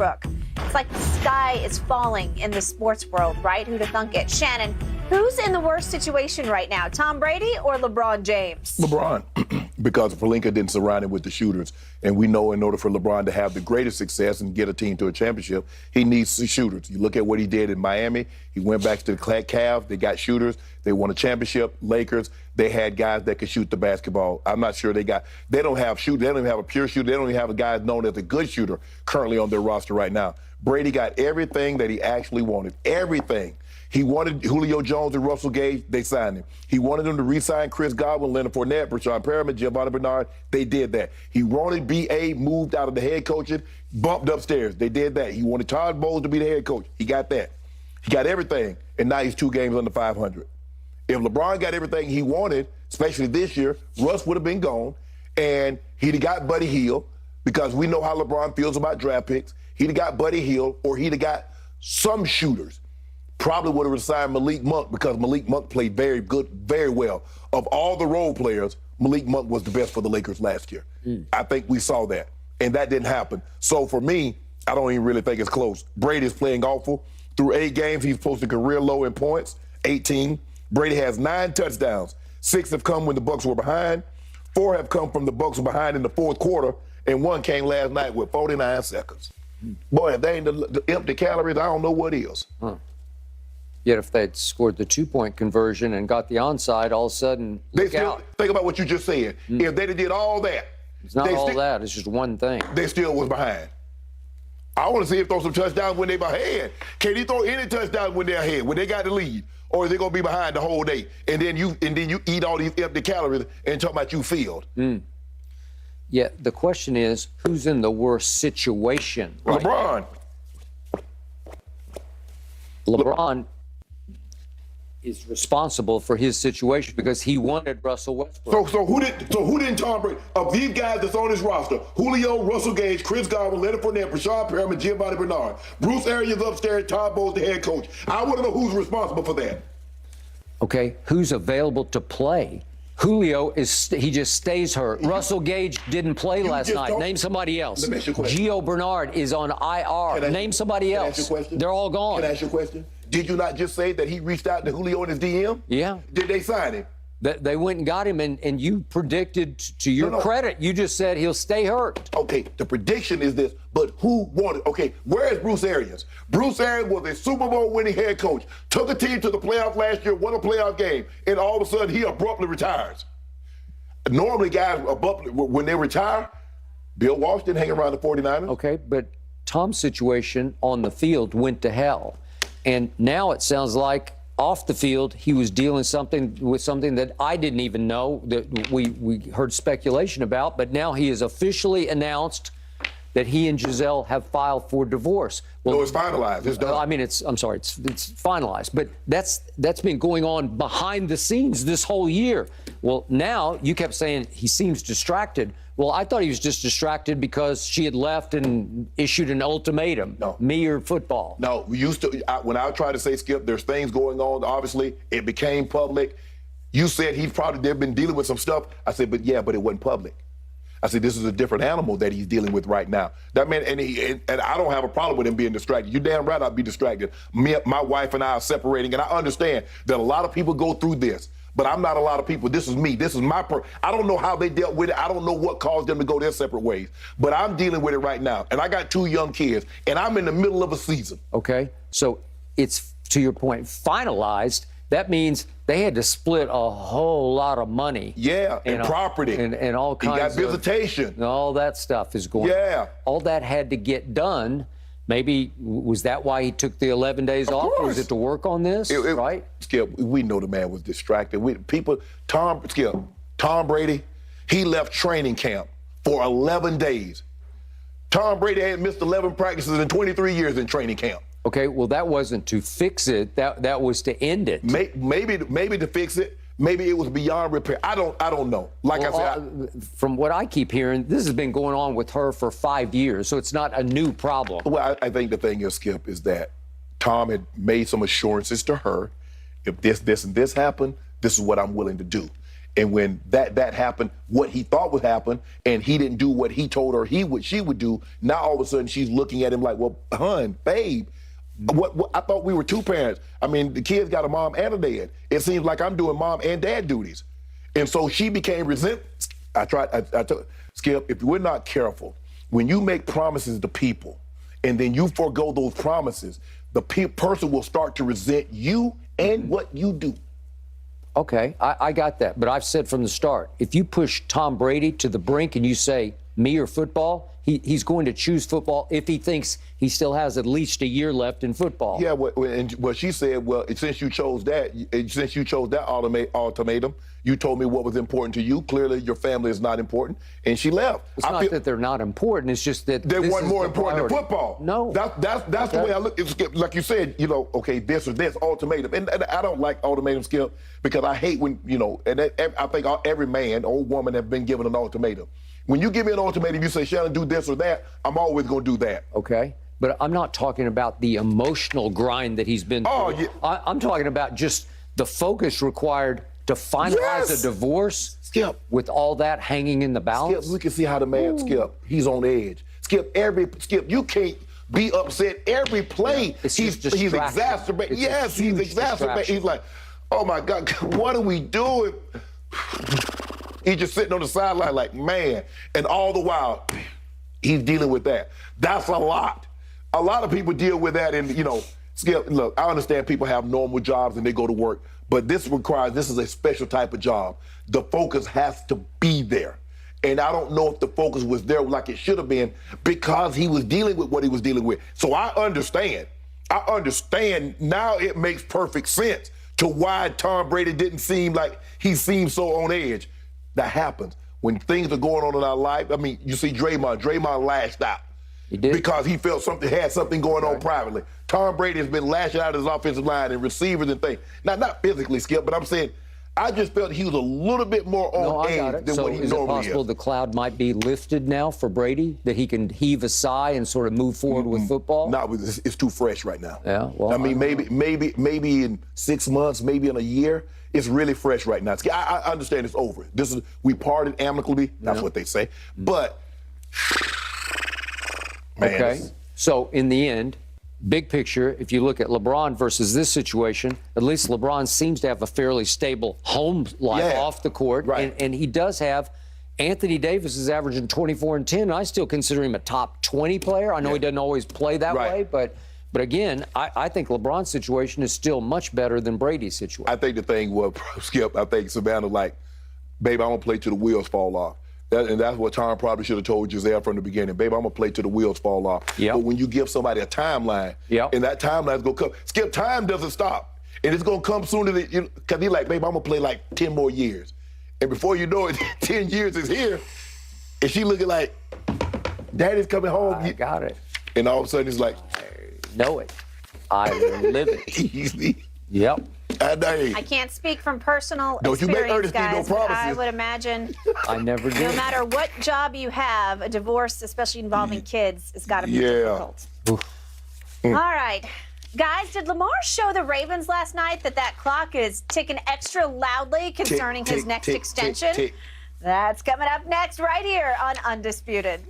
Westbrook. It's like the sky is falling in the sports world, right? Who'd have thunk it? Shannon, who's in the worst situation right now, Tom Brady or LeBron James? LeBron, because Pelinka didn't surround him with the shooters. And we know in order for LeBron to have the greatest success and get a team to a championship, he needs the shooters. You look at what he did in Miami. He went back to the Cavs. They got shooters. They won a championship. Lakers, they had guys that could shoot the basketball. I'm not sure they don't have shooters. They don't even have a pure shooter. They don't even have a guy known as a good shooter currently on their roster right now. Brady got everything that he actually wanted. Everything. He wanted Julio Jones and Russell Gage. They signed him. He wanted them to re-sign Chris Godwin, Leonard Fournette, Brashad Perriman, Giovanni Bernard. They did that. He wanted B.A. moved out of the head coaching, bumped upstairs. They did that. He wanted Todd Bowles to be the head coach. He got that. He got everything, and now he's 2 games under 500. If LeBron got everything he wanted, especially this year, Russ would have been gone, and he'd have got Buddy Hield, because we know how LeBron feels about draft picks. He'd have got Buddy Hield, or he'd have got some shooters. Probably would have signed Malik Monk, because Malik Monk played very good, very well. Of all the role players, Malik Monk was the best for the Lakers last year. I think we saw that, and that didn't happen. So for me, I don't even really think it's close. Brady's playing awful. Through 8 games, he's posted career low in points, 18. Brady has 9 touchdowns. 6 have come when the Bucs were behind. 4 have come from the Bucs were behind in the fourth quarter, and 1 came last night with 49 seconds. Boy, if they ain't the empty calories, I don't know what is. Yet if they'd scored the 2-point conversion and got the onside, all of a sudden, Think about what you just said. If they did all that. It's not all that. It's just one thing. They still was behind. I want to see him throw some touchdowns when they behind. Can he throw any touchdowns when they're ahead, when they got the lead? Or is they going to be behind the whole day? And then you eat all these empty calories and talk about you filled. Yeah, the question is, who's in the worst situation? LeBron. LeBron is responsible for his situation because he wanted Russell Westbrook. So who didn't Tom Brady? Of these guys that's on his roster, Julio, Russell Gage, Chris Godwin, Leonard Fournette, Brashad Perriman, Giovanni Bernard, Bruce Arians upstairs, Todd Bowles, the head coach. I want to know who's responsible for that. Okay, who's available to play? Julio he just stays hurt. Russell Gage didn't play last night. Name somebody else. Let me ask you a question. Gio Bernard is on IR. Name somebody else. Can I ask you a question? They're all gone. Can I ask you a question? Did you not just say that he reached out to Julio in his DM? Yeah. Did they sign him? They went and got him, and you predicted, to your credit, you just said he'll stay hurt. Okay, the prediction is this, but who wanted? Okay, where is Bruce Arians? Bruce Arians was a Super Bowl winning head coach, took a team to the playoffs last year, won a playoff game, and all of a sudden he abruptly retires. Normally, guys, abruptly, when they retire, Bill Walsh didn't hang around the 49ers. Okay, but Tom's situation on the field went to hell. And now it sounds like off the field, he was dealing with something that I didn't even know, that we heard speculation about, but now he has officially announced that he and Gisele have filed for divorce. Well, no, it's finalized. It's done. I mean, it's finalized, but that's been going on behind the scenes this whole year. Well, now you kept saying he seems distracted. Well, I thought he was just distracted because she had left and issued an ultimatum. No. Me or football. No, we used to, when I tried to say, Skip, there's things going on, obviously, it became public. You said they've been dealing with some stuff. I said, but it wasn't public. I said, this is a different animal that he's dealing with right now. That man, and I don't have a problem with him being distracted. You're damn right I'd be distracted. My wife and I are separating, and I understand that a lot of people go through this. But I'm not a lot of people. This is me. This is my I don't know how they dealt with it. I don't know what caused them to go their separate ways. But I'm dealing with it right now. And I got 2 young kids, and I'm in the middle of a season. Okay. So it's, to your point, finalized. That means they had to split a whole lot of money. Yeah, and property. And all kinds of... He got visitation. And all that stuff is going on. Yeah. All that had to get done. Maybe, was that why he took the 11 days off? Or was it to work on this, right? Skip, we know the man was distracted. Tom Brady, he left training camp for 11 days. Tom Brady hadn't missed 11 practices in 23 years in training camp. Okay, well, that wasn't to fix it. That was to end it. Maybe to fix it. Maybe it was beyond repair. I don't know. Like I said, from what I keep hearing, this has been going on with her for 5 years, so it's not a new problem. Well, I think the thing is, Skip, is that Tom had made some assurances to her. If this, and this happen, this is what I'm willing to do. And when that happened, what he thought would happen, and he didn't do what he told her she would do, now all of a sudden she's looking at him like, well, hon, babe, what I thought we were two parents. I mean, the kids got a mom and a dad. It seems like I'm doing mom and dad duties. And so she became resentful. I told Skip, if we're not careful, when you make promises to people and then you forego those promises, the person will start to resent you and what you do. Okay, I got that. But I've said from the start, if you push Tom Brady to the brink and you say, me or football, he's going to choose football if he thinks he still has at least a year left in football. Yeah, well, she said, well, since you chose that ultimatum, you told me what was important to you. Clearly, your family is not important, and she left. It's not that they're not important. It's just that they weren't more important than football. No, that's the way I look. It's like you said, okay, this or this ultimatum, and I don't like ultimatum, Skip, because I hate when and I think every man or woman have been given an ultimatum. When you give me an ultimatum, you say, Shannon, do this or that, I'm always going to do that. Okay. But I'm not talking about the emotional grind that he's been through. Oh, yeah. I'm talking about just the focus required to finalize a divorce, Skip, with all that hanging in the balance. Skip, we can see how the man, Skip, he's on edge. Skip, you can't be upset every play. Yeah, he's exacerbated. Yes, he's exacerbated. He's like, oh, my God, what are we doing? He's just sitting on the sideline like, man. And all the while, he's dealing with that. That's a lot. A lot of people deal with that. And, Skip, look, I understand people have normal jobs and they go to work. But this is a special type of job. The focus has to be there. And I don't know if the focus was there like it should have been because he was dealing with what he was dealing with. So I understand. Now it makes perfect sense to why Tom Brady didn't seem like he seemed so on edge. That happens when things are going on in our life. I mean, you see Draymond lashed out. He did. Because he felt had something going on privately. Tom Brady has been lashing out his offensive line and receivers and things. Now, not physically, Skip, but I'm saying I just felt he was a little bit more on edge than what he normally is. So is it possible the cloud might be lifted now for Brady, that he can heave a sigh and sort of move forward with football? No, it's too fresh right now. Yeah, well, I mean, maybe in 6 months, maybe in a year. It's really fresh right now. I understand it's over. We parted amicably. That's what they say. But, man. Okay. So in the end, big picture, if you look at LeBron versus this situation, at least LeBron seems to have a fairly stable home life off the court. Right. And he does have Anthony Davis is averaging 24 and 10. I still consider him a top 20 player. I know he doesn't always play that way, but again, I think LeBron's situation is still much better than Brady's situation. I think the thing was, Skip, I think Savannah like, baby, I'm going to play till the wheels fall off. And that's what Tom probably should have told Gisele from the beginning. Baby, I'm going to play till the wheels fall off. Yep. But when you give somebody a timeline, and that timeline's going to come. Skip, time doesn't stop. And it's going to come sooner than, because he's like, baby, I'm going to play like 10 more years. And before you know it, 10 years is here. And she looking like, Daddy's coming home. I got it. And all of a sudden, it's like, know it. I live it. Easy. Yep. I can't speak from personal Don't experience, you make Ernestine guys, no but promises. I would imagine I never do. no matter what job you have, a divorce, especially involving kids, has got to be difficult. All right. Guys, did Lamar show the Ravens last night that clock is ticking extra loudly concerning his next extension? That's coming up next right here on Undisputed.